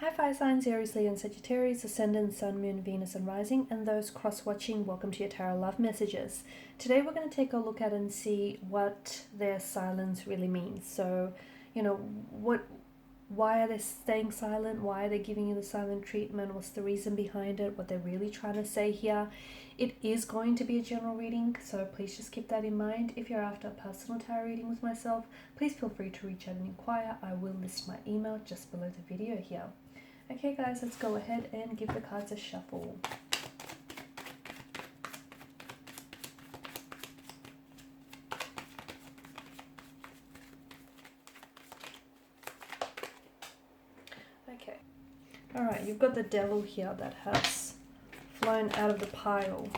Hi Fire Signs, Aries, Leo and Sagittarius, Ascendant, Sun, Moon, Venus and Rising, and those cross-watching, welcome to your Tarot Love Messages. Today we're going to take a look at and see what their silence really means. So, why are they staying silent? Why are they giving you the silent treatment? What's the reason behind it? What they're really trying to say here? It is going to be a general reading, so please just keep that in mind. If you're after a personal tarot reading with myself, please feel free to reach out and inquire. I will list my email just below the video here. Okay guys, let's go ahead and give the cards a shuffle. Okay. Alright, you've got the Devil here that has flown out of the pile.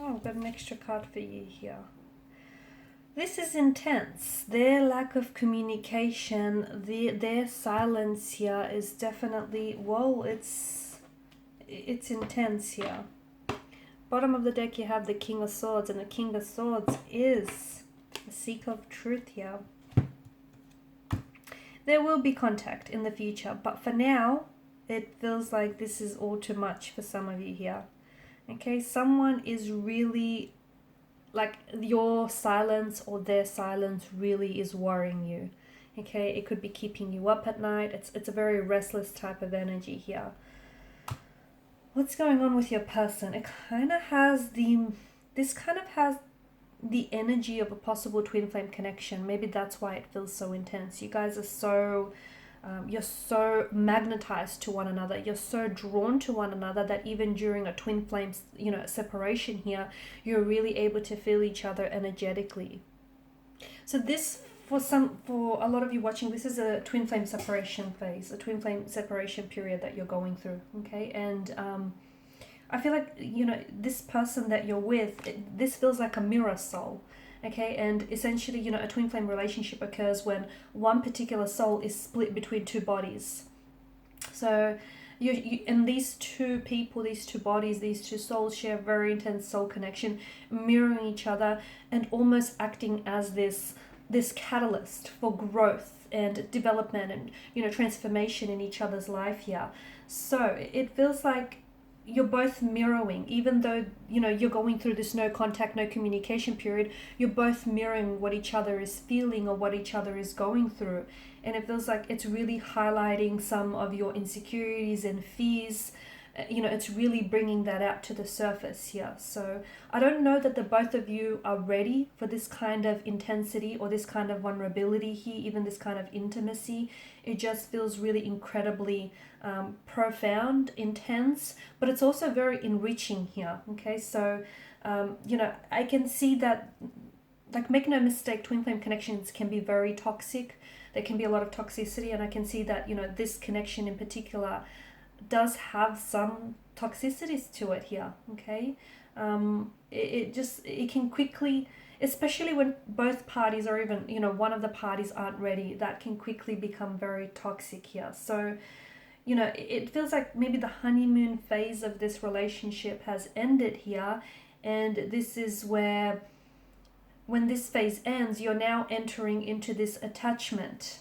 Oh, I've got an extra card for you here. This is intense. Their lack of communication, their silence here is definitely, whoa, it's intense here. Bottom of the deck you have the King of Swords, and the King of Swords is the seeker of truth here. There will be contact in the future, but for now, it feels like this is all too much for some of you here. Okay, someone is really, like, your silence or their silence really is worrying you. Okay, it could be keeping you up at night. It's a very restless type of energy here. What's going on with your person? It kind of has this kind of has the energy of a possible twin flame connection. Maybe that's why it feels so intense. You guys are so you're so magnetized to one another, you're so drawn to one another that even during a twin flame separation here, you're really able to feel each other energetically. So this, for a lot of you watching, this is a twin flame separation phase, a twin flame separation period that you're going through. Okay, and I feel like, this person that you're with, this feels like a mirror soul. Okay, and essentially, a twin flame relationship occurs when one particular soul is split between two bodies. So and these two people, these two bodies, these two souls share a very intense soul connection, mirroring each other and almost acting as this catalyst for growth and development and transformation in each other's life here. So it feels like you're both mirroring, even though you're going through this no contact, no communication period, you're both mirroring what each other is feeling or what each other is going through. And it feels like it's really highlighting some of your insecurities and fears. It's really bringing that out to the surface here. So I don't know that the both of you are ready for this kind of intensity or this kind of vulnerability here, even this kind of intimacy. It just feels really incredibly profound, intense, but it's also very enriching here. Okay, so I can see that, like, make no mistake, twin flame connections can be very toxic. There can be a lot of toxicity, and I can see that this connection in particular does have some toxicities to it here. Okay, it can quickly, especially when both parties or even one of the parties aren't ready, that can quickly become very toxic here. So it feels like maybe the honeymoon phase of this relationship has ended here, and this is where, when this phase ends, you're now entering into this attachment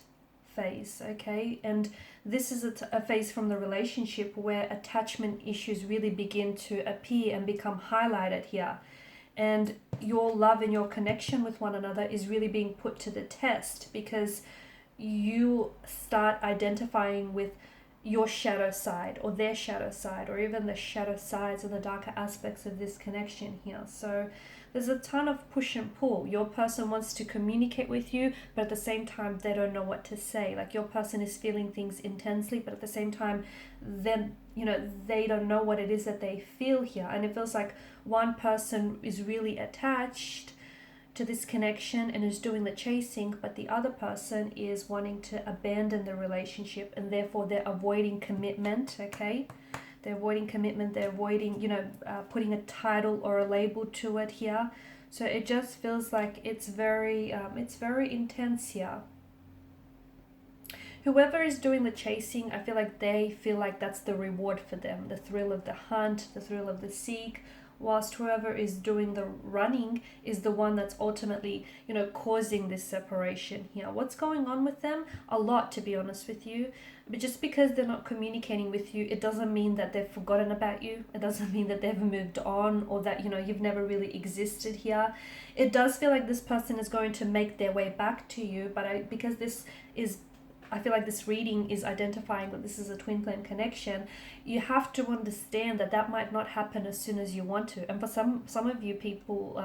phase. Okay, and this is a phase from the relationship where attachment issues really begin to appear and become highlighted here, and your love and your connection with one another is really being put to the test, because you start identifying with your shadow side or their shadow side, or even the shadow sides and the darker aspects of this connection here. So there's a ton of push and pull. Your person wants to communicate with you, but at the same time they don't know what to say. Like, your person is feeling things intensely, but at the same time then they don't know what it is that they feel here. And it feels like one person is really attached to this connection and is doing the chasing, but the other person is wanting to abandon the relationship, and therefore they're avoiding commitment, okay? They're avoiding commitment, they're avoiding, putting a title or a label to it here. So it just feels like it's very intense here. Whoever is doing the chasing, I feel like they feel like that's the reward for them, the thrill of the hunt, the thrill of the seek, whilst whoever is doing the running is the one that's ultimately, causing this separation here. What's going on with them? A lot, to be honest with you. But just because they're not communicating with you, it doesn't mean that they've forgotten about you. It doesn't mean that they've moved on, or that, you've never really existed here. It does feel like this person is going to make their way back to you, but I feel like this reading is identifying that this is a twin flame connection. You have to understand that that might not happen as soon as you want to. And for some of you people,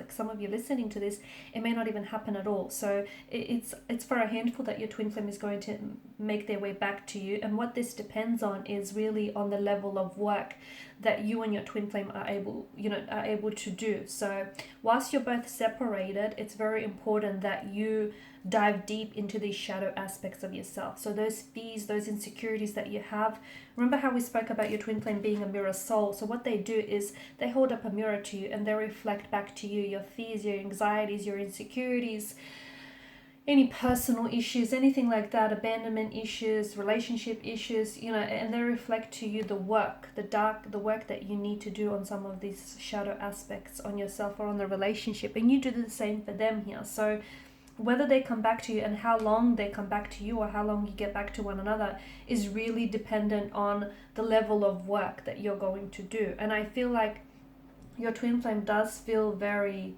some of you listening to this, it may not even happen at all. So it's for a handful that your twin flame is going to make their way back to you. And what this depends on is really on the level of work that you and your twin flame are able to do. So whilst you're both separated, it's very important that you dive deep into these shadow aspects of yourself. So those fears, those insecurities that you have, remember how we spoke about your twin flame being a mirror soul? So what they do is they hold up a mirror to you and they reflect back to you your fears, your anxieties, your insecurities, any personal issues, anything like that, abandonment issues, relationship issues, and they reflect to you the work, the work that you need to do on some of these shadow aspects on yourself or on the relationship. And you do the same for them here. So whether they come back to you and how long they come back to you, or how long you get back to one another, is really dependent on the level of work that you're going to do. And I feel like your twin flame does feel very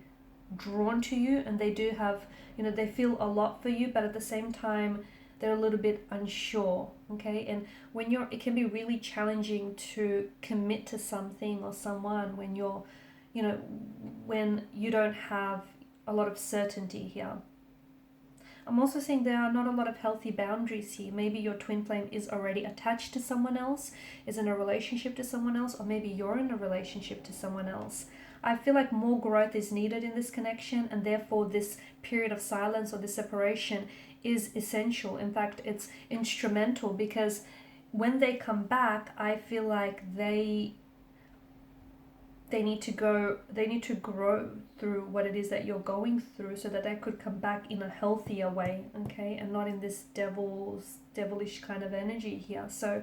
drawn to you, and they do have, they feel a lot for you, but at the same time they're a little bit unsure, okay? And it can be really challenging to commit to something or someone when when you don't have a lot of certainty here. I'm also saying there are not a lot of healthy boundaries here. Maybe your twin flame is already attached to someone else, is in a relationship to someone else, or maybe you're in a relationship to someone else. I feel like more growth is needed in this connection, and therefore this period of silence or this separation is essential. In fact, it's instrumental, because when they come back, I feel like they need to grow through what it is that you're going through, so that they could come back in a healthier way, okay, and not in this devilish kind of energy here. So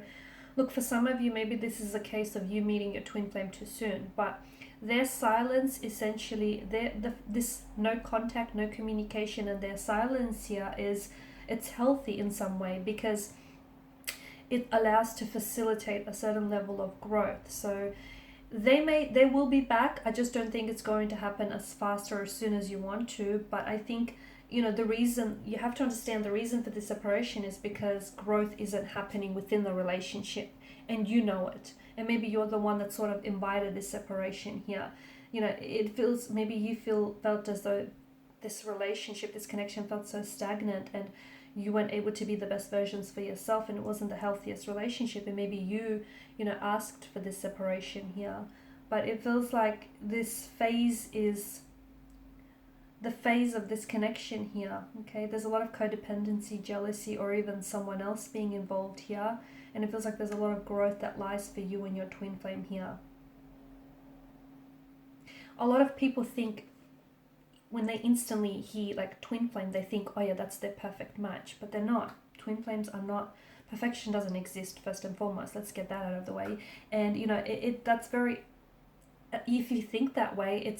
look, for some of you, maybe this is a case of you meeting your twin flame too soon, but their silence, essentially, this no contact, no communication, and their silence here it's healthy in some way, because it allows to facilitate a certain level of growth. So they will be back. I just don't think it's going to happen as fast or as soon as you want to. But I think, the reason, you have to understand the reason for this separation is because growth isn't happening within the relationship, and you know it. And maybe you're the one that sort of invited this separation here. It feels, maybe you felt as though this relationship, this connection felt so stagnant, and you weren't able to be the best versions for yourself, and it wasn't the healthiest relationship, and maybe you asked for this separation here. But it feels like this phase is the phase of this connection here, okay? There's a lot of codependency, jealousy, or even someone else being involved here, and it feels like there's a lot of growth that lies for you and your twin flame here. A lot of people think, when they instantly hear like twin flame, they think, oh yeah, that's their perfect match, but they're not. Twin flames are not. Perfection doesn't exist, first and foremost. Let's get that out of the way. And that's very, if you think that way,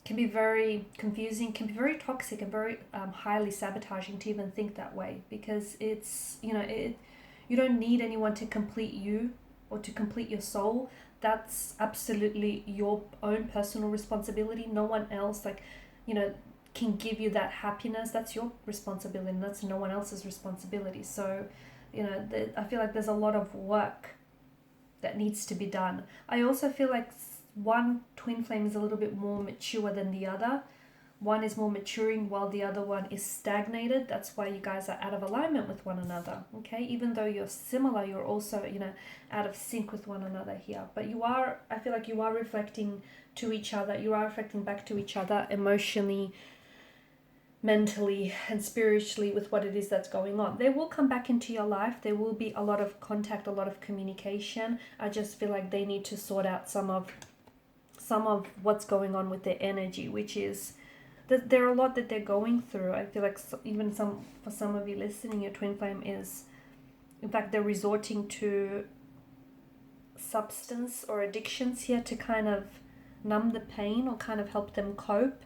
can be very confusing, can be very toxic, and very highly sabotaging to even think that way, because it's, you don't need anyone to complete you or to complete your soul. That's absolutely your own personal responsibility. No one else, can give you that happiness. That's your responsibility, and that's no one else's responsibility. So, I feel like there's a lot of work that needs to be done. I also feel like one twin flame is a little bit more mature than the other. one is more maturing while the other one is stagnated. That's why you guys are out of alignment with one another. Okay, even though you're similar, you're also, you know, out of sync with one another here. But you are, I feel like you are reflecting to each other. You are reflecting back to each other emotionally, mentally, and spiritually with what it is that's going on. They will come back into your life. There will be a lot of contact, a lot of communication. I just feel like they need to sort out some of what's going on with their energy, which is that there are a lot that they're going through. I feel like even for some of you listening, your twin flame is, in fact, they're resorting to substance or addictions here to kind of numb the pain or kind of help them cope.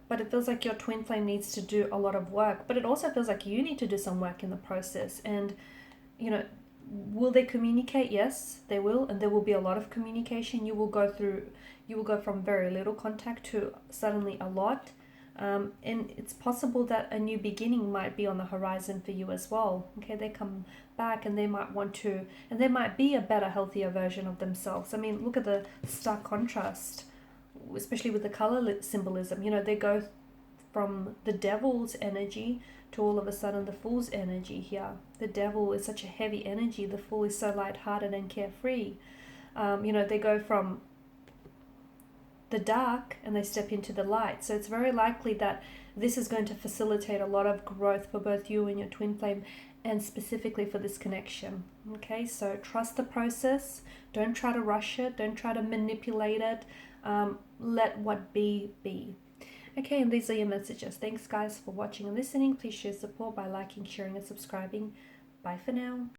But it feels like your twin flame needs to do a lot of work, but it also feels like you need to do some work in the process. And, you know, will they communicate? Yes, they will, and there will be a lot of communication. You will go from very little contact to suddenly a lot. And it's possible that a new beginning might be on the horizon for you as well. Okay, they come back and they might want to, and they might be a better, healthier version of themselves. I mean, look at the stark contrast, especially with the color symbolism. You know, they go from the devil's energy to all of a sudden the fool's energy here. The devil is such a heavy energy. The fool is so lighthearted and carefree. You know, they go from the dark and they step into the light. So it's very likely that this is going to facilitate a lot of growth for both you and your twin flame, and specifically for this connection. Okay, so trust the process. Don't try to rush it. Don't try to manipulate it. Let what be. Okay, and these are your messages. Thanks guys for watching and listening. Please show support by liking, sharing and subscribing. Bye for now.